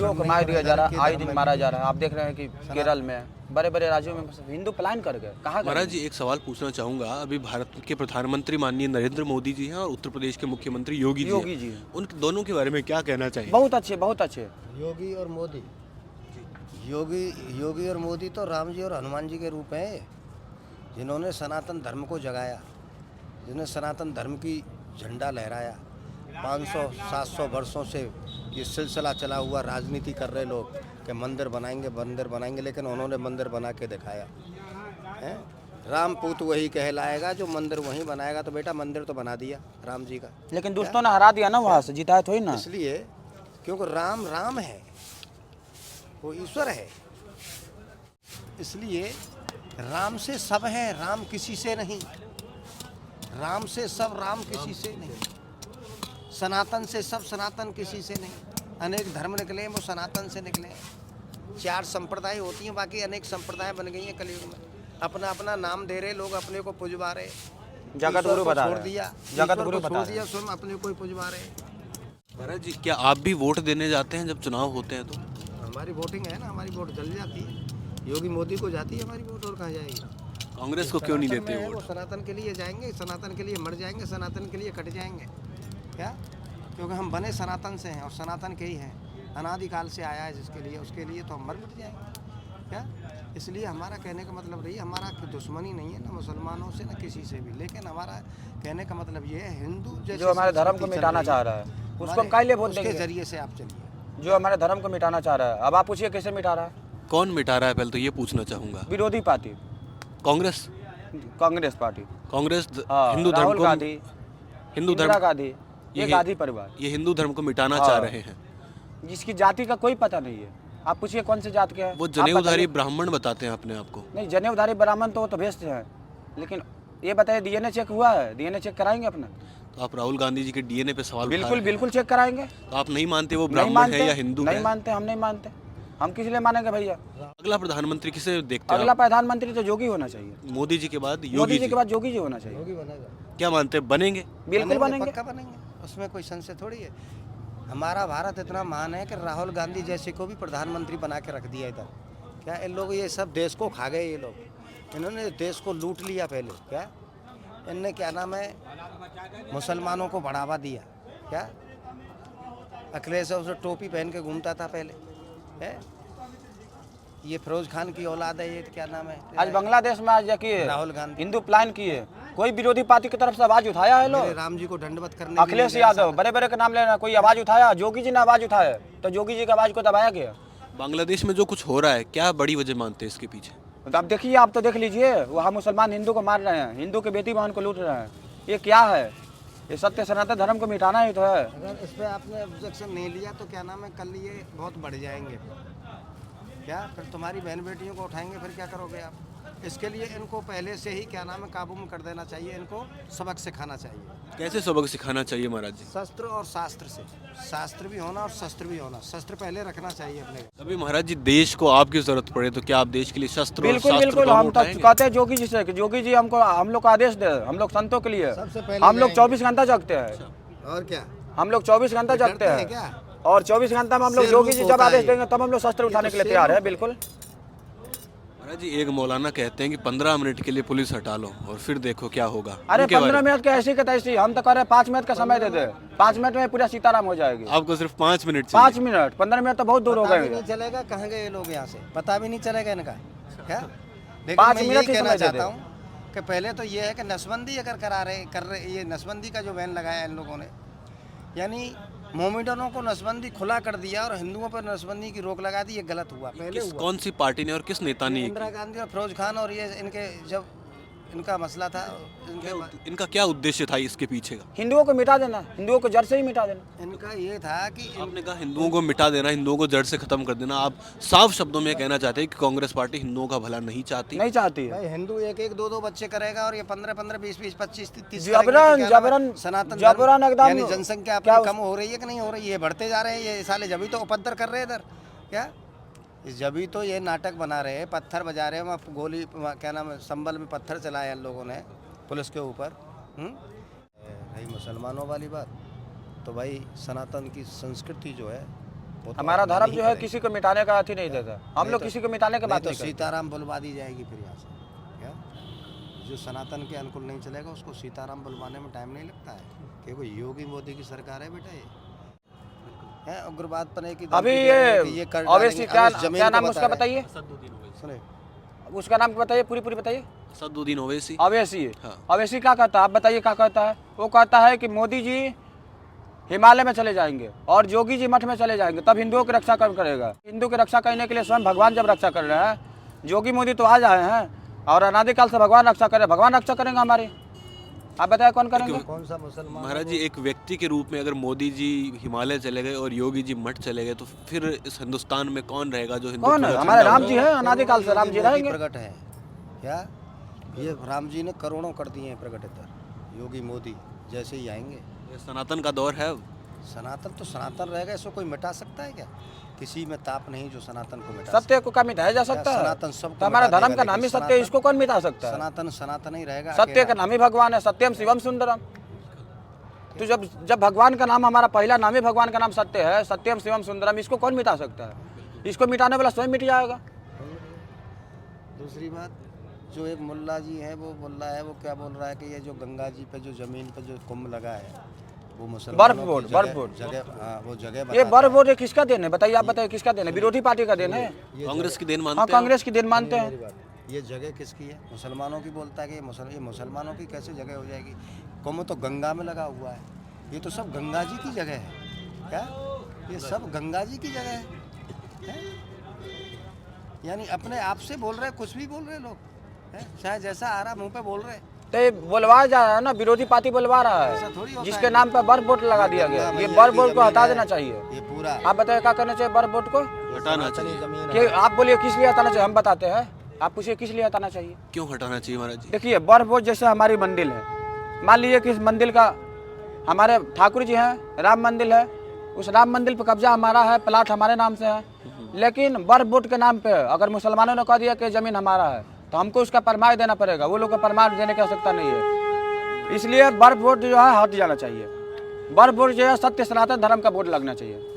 हिंदुओं को मार दिया जा रहा है, आए दिन मारा जा रहा है। आप देख रहे हैं कि केरल में, बड़े बड़े राज्यों में हिंदू पलायन कर गए। कहाँ महाराज जी, एक सवाल पूछना चाहूँगा। अभी भारत के प्रधानमंत्री माननीय नरेंद्र मोदी जी हैं और उत्तर प्रदेश के मुख्यमंत्री योगी जी हैं। उन दोनों के बारे में क्या कहना चाहिए? बहुत अच्छे, बहुत अच्छे। योगी और मोदी, योगी और मोदी तो राम जी और हनुमान जी के रूप हैं, जिन्होंने सनातन धर्म को जगाया, जिन्होंने सनातन धर्म की झंडा लहराया। 500-700 वर्षों से ये सिलसिला चला हुआ, राजनीति कर रहे लोग कि मंदिर बनाएंगे, लेकिन उन्होंने मंदिर बना के दिखाया है। राम पूत वही कहलाएगा, जो मंदिर वहीं बनाएगा। तो बेटा मंदिर तो बना दिया राम जी का, लेकिन दोस्तों ने हरा दिया ना, वहाँ से जिताया थोड़ी ना। इसलिए क्योंकि राम राम है, वो ईश्वर है, इसलिए राम से सब है, राम किसी से नहीं। राम से सब, राम किसी से नहीं। सनातन से सब, सनातन किसी से नहीं। अनेक धर्म निकले, वो सनातन से निकले। 4 संप्रदाय होती हैं, बाकी अनेक संप्रदाय बन गई हैं कलयुग में। अपना अपना नाम दे रहे लोग, अपने को पुजवा रहे। जगत गुरु बता छोड़ रहे, दिया, जगत गुरु छोड़ बता दिया, स्वयं अपने को ही पुजवा रहे। महाराज जी, क्या आप भी वोट देने जाते हैं जब चुनाव होते हैं? तो हमारी वोटिंग है ना, हमारी वोट जल जाती है। योगी मोदी को जाती है हमारी वोट, और कहाँ जाएगी? कांग्रेस को क्यों नहीं सनातन देते में है, वोट? वो सनातन के लिए जाएंगे, सनातन के लिए मर जाएंगे, सनातन के लिए कट जाएंगे। क्या? क्योंकि हम बने सनातन से हैं और सनातन के ही हैं। अनादिकाल से आया है जिसके लिए, उसके लिए तो हम मर मिट जाएंगे। क्या? इसलिए हमारा कहने का मतलब रही, हमारा दुश्मनी नहीं है ना मुसलमानों से, ना किसी से भी, लेकिन हमारा कहने का मतलब ये है, हिंदू जो हमारे धर्म को मिटाना चाह रहा है उसको हम काहे लिए वोट देंगे? उसके जरिए से आप चलिए। जो हमारे धर्म को मिटाना चाह रहा है, अब आप पूछिए कैसे मिटा रहा है? कौन मिटा रहा है, पहले तो ये पूछना चाहूँगा। विरोधी पार्टी, कांग्रेस कांग्रेस पार्टी, हिंदू धर्म राहुल को, गांधी, हिंदू इंदिरा धर्म, गांधी, ये गांधी परिवार, ये हिंदू धर्म को मिटाना चाह रहे हैं। जिसकी जाति का कोई पता नहीं है। आप पूछिए कौन से जात के हैं? वो आप जनेऊधारी बताइए। ब्राह्मण बताते हैं अपने आप को। नहीं, जनेऊधारी ब्राह्मण तो वो तो भेजते हैं, लेकिन ये बताइए डीएनए चेक हुआ है? डीएनए चेक कराएंगे अपना? तो आप राहुल गांधी जी के डीएनए पे सवाल उठा बिल्कुल रहे हैं। बिल्कुल चेक कराएंगे। तो आप नहीं मानते वो नहीं ब्राह्मण मानते है या हिंदू नहीं है? मानते, हम नहीं मानते। हम किस लिए मानेंगे भैया? अगला प्रधानमंत्री किसे देखते हैं अगला आप? प्रधानमंत्री तो योगी होना चाहिए। मोदी जी के बाद मोदी योगी जी जी। के बाद योगी जी होना चाहिए। योगी बनेगा, क्या मानते हैं, बनेंगे? बिल्कुल बनेंगे। पक्का बनेंगे, उसमें कोई संशय थोड़ी है। हमारा भारत इतना महान है कि राहुल गांधी जैसे को भी प्रधानमंत्री बना के रख दिया इधर। क्या इन लोग ये सब देश को खा गए, ये लोग इन्होंने देश को लूट लिया पहले। क्या इनने क्या नाम है, मुसलमानों को बढ़ावा दिया। क्या अखिलेश उसे टोपी पहन के घूमता था पहले है? ये फिरोज खान की औलाद है, ये क्या नाम है? आज बांग्लादेश में आज किए राहुल गांधी, हिंदू प्लान किए, कोई विरोधी पार्टी की तरफ से आवाज उठाया है मेरे लोग? राम जी को दंडवत करने अखिलेश यादव बड़े बड़े का नाम लेना, कोई आवाज उठाया? योगी जी ने आवाज उठाया, तो योगी जी की आवाज को दबाया गया। बांग्लादेश में जो कुछ हो रहा है, क्या बड़ी वजह मानते हैं इसके पीछे? तो आप देखिए, आप तो देख लीजिए, वहाँ मुसलमान हिंदू को मार रहे हैं, हिंदू के बेटी बहन को लूट रहे हैं। ये क्या है? ये सत्य सनातन धर्म को मिटाना ही तो है। अगर इस पर आपने ऑब्जेक्शन नहीं लिया तो क्या नाम है, कल ये बहुत बढ़ जाएंगे। क्या फिर तुम्हारी बहन बेटियों को उठाएंगे, फिर क्या करोगे आप? इसके लिए इनको पहले से ही क्या नाम है काबू में कर देना चाहिए, इनको सबक सिखाना चाहिए। कैसे सबक सिखाना चाहिए महाराज जी? शस्त्र और शास्त्र से, शास्त्र भी होना और शस्त्र भी होना। शस्त्र पहले रखना चाहिए अपने। अभी महाराज जी, देश को आपकी जरूरत पड़े तो क्या आप देश के लिए शस्त्र और बिल्कुल शास्त्र बिल्कुल, दोनों हम तो उठाएंगे? कहते हैं योगी जी से कि योगी जी हमको, हम लोग को आदेश दे, हम लोग संतों के लिए, सबसे पहले हम लोग 24 घंटा जगते हैं। और क्या, हम लोग 24 घंटा जगते डरते हैं हैं क्या? और 24 घंटा में हम लोग शेर योगी रूप जी जब होता आदेश है। देंगे तब हम लोग शस्त्र उठाने के लिए शेर तैयार है। रूप। बिल्कुल महाराज जी, एक मौलाना कहते हैं कि 15 मिनट के लिए पुलिस हटा लो और फिर देखो क्या होगा। अरे उनके बारे 15 में? मिनट के ऐसी के तैसी, हम तो कह रहे हैं 5 मिनट का समय दे दे, 5 मिनट में पूरा सीताराम हो जाएगी। आपको सिर्फ 5 मिनट 5 चाहिए। मिनट, 15 मिनट तो बहुत दूर हो पता भी गए। नहीं चलेगा कहाँ गए ये लोग, यहाँ से पता भी नहीं चलेगा इनका। क्या लेकिन 5 मैं मिनट यही ही कहना समय दे चाहता दे। हूँ कि पहले तो ये है कि नसबंदी अगर कर रहे, ये नसबंदी का जो बैन लगाया इन लोगों ने, यानी मोमेडनों को नसबंदी खुला कर दिया और हिंदुओं पर नसबंदी की रोक लगा दी, ये गलत हुआ। पहले हुआ कौन सी पार्टी ने और किस नेता ने ये इंदिरा गांधी और फिरोज खान, और ये इनके जब इनका मसला था, इनका क्या उद्देश्य था इसके पीछे का? हिंदुओं को मिटा देना, हिंदुओं को जड़ से ही मिटा देना। इनका ये था कि आपने कहा हिंदुओं को मिटा देना, हिंदुओं को जड़ से खत्म कर देना। आप साफ शब्दों में कहना चाहते हैं कि कांग्रेस पार्टी हिंदुओं का भला नहीं चाहती? नहीं चाहती है। भाई हिंदू एक एक दो दो बच्चे करेगा और ये 15-15, 20-20, 25-30 जबरन जबरन सनातन जबरन एकदम, यानी जनसंख्या अपनी कम हो रही है कि नहीं हो रही है? बढ़ते जा रहे हैं ये साले, जब तो उपद्रव कर रहे हैं इधर। क्या जब तो ये नाटक बना रहे हैं, पत्थर बजा रहे हैं, वहाँ गोली क्या नाम है, संबल में पत्थर चलाए इन लोगों ने पुलिस के ऊपर। भाई मुसलमानों वाली बात तो भाई, सनातन की संस्कृति जो है वो तो हमारा अपना धर्म नहीं जो है करेंगे। किसी को मिटाने का अथी नहीं देता, हम नहीं लोग तो- किसी को मिटाने की नहीं बात तो नहीं करते। सीताराम बुलवा दी जाएगी फिर यहाँ से, क्या जो सनातन के अनुकूल नहीं चलेगा उसको सीताराम बुलवाने में टाइम नहीं लगता है, क्योंकि योगी मोदी की सरकार है बेटा ये है। उग्रवाद पने की अभी धमकी दे रहे हैं कि ये कर अवैसी डालेंगे। क्या अब इस जमीन क्या को नाम बता उसका रहे हैं। बताइए, सुने उसका नाम बताइए, पूरी बताइए। असदुद्दीन ओवैसी। अवैसी हाँ। अवैसी क्या कहता है, आप बताइए क्या कहता है। वो कहता है कि मोदी जी हिमालय में चले जाएंगे और योगी जी मठ में चले जाएंगे, तब हिंदुओं की रक्षा कौन करेगा। हिंदू की रक्षा करने के लिए स्वयं भगवान जब रक्षा कर रहे हैं, योगी मोदी तो आज आए हैं और अनादिकाल से भगवान रक्षा करे, भगवान रक्षा करेंगे हमारी। आप बताए कौन करेंगे। कौन सा मुसलमान महाराज जी, एक व्यक्ति के रूप में अगर मोदी जी हिमालय चले गए और योगी जी मठ चले गए तो फिर इस हिंदुस्तान में कौन रहेगा जो हिंदुत्व कौन का है, झंडा हमारे राम उठाएगा? जी हैं, अनादिकाल से राम जी योगी मोदी रहेंगे। प्रकट है क्या, ये राम जी ने करोड़ों कर दिए हैं प्रकट इधर, योगी मोदी जैसे ही आएंगे। ये सनातन का दौर है अब। सनातन तो सनातन रहेगा, इसको कोई मिटा सकता है क्या, किसी में ताप नहीं जो सनातन को मिटा सत्य को क्या मिटाया जा सकता है। सनातन सबको तो हमारा मिटा धर्म देगा, का नाम ही लेकिन सत्य है, इसको कौन मिटा सकता है। सनातन सनातन ही रहेगा। सत्य का अकेला। नाम ही भगवान है, सत्यम शिवम सुंदरम। तो जब भगवान का नाम, हमारा पहला नाम ही भगवान का नाम सत्य है, सत्यम शिवम सुंदरम, इसको कौन मिटा सकता है। इसको मिटाने वाला स्वयं मिट जाएगा। दूसरी बात, जो एक मुल्ला जी है वो मुल्ला है, वो क्या बोल रहा है कि ये जो गंगा जी पे जो जमीन पे जो कुंभ लगा है वो मुसलमानों की बर्फ बोर्ड। जगह, हाँ वो जगह ये बताता बर्फ बोर्ड किसका देन है बताइए, आप बताइए किसका देन है। विरोधी पार्टी का देन है। कांग्रेस की देन हाँ, मानते हैं। कांग्रेस की देन मानते है। हैं। मेरी बात, ये जगह किसकी है, मुसलमानों की बोलता है कि ये मुसलमानों की कैसे जगह हो जाएगी। कुंभ तो गंगा में लगा हुआ है, ये तो सब गंगा जी की जगह है क्या, ये सब गंगा जी की जगह है? यानी अपने आप से बोल रहे, कुछ भी बोल रहे लोग हैं, चाहे जैसा आ रहा मुंह पे बोल रहे। तो ये बुलवाया जा रहा है ना, विरोधी पार्टी बुलवा रहा ऐसा है, थोड़ी होता जिसके है। नाम पर बर्फ बोर्ड लगा दिया गया। गंगा ये मैया बर्फ की बोर्ड को जमीन हटा है, देना चाहिए। ये पूरा आप बताइए क्या करना चाहिए बर्फ बोर्ड को। हटाना सनातनी चाहिए। जमीन कि है। आप बोलिए किस लिए हटाना चाहिए, हम बताते हैं। आप पूछिए किस लिए हटाना चाहिए। क्यों हटाना चाहिए महाराज जी? देखिए बर्फ बोर्ड जैसे हमारी मंदिर है, मान लीजिए कि इस मंदिर का हमारे ठाकुर जी हैं, राम मंदिर है, उस राम मंदिर पर कब्जा हमारा है, प्लाट हमारे नाम से है, लेकिन बर्फ बोर्ड के नाम पे अगर मुसलमानों ने कह दिया कि जमीन हमारा है तो हमको उसका प्रमाण देना पड़ेगा। वो लोग को प्रमाण देने की आवश्यकता नहीं है, इसलिए बर्फ बोर्ड जो है हट जाना चाहिए। बर्फ बोर्ड जो है सत्य सनातन धर्म का बोर्ड लगना चाहिए।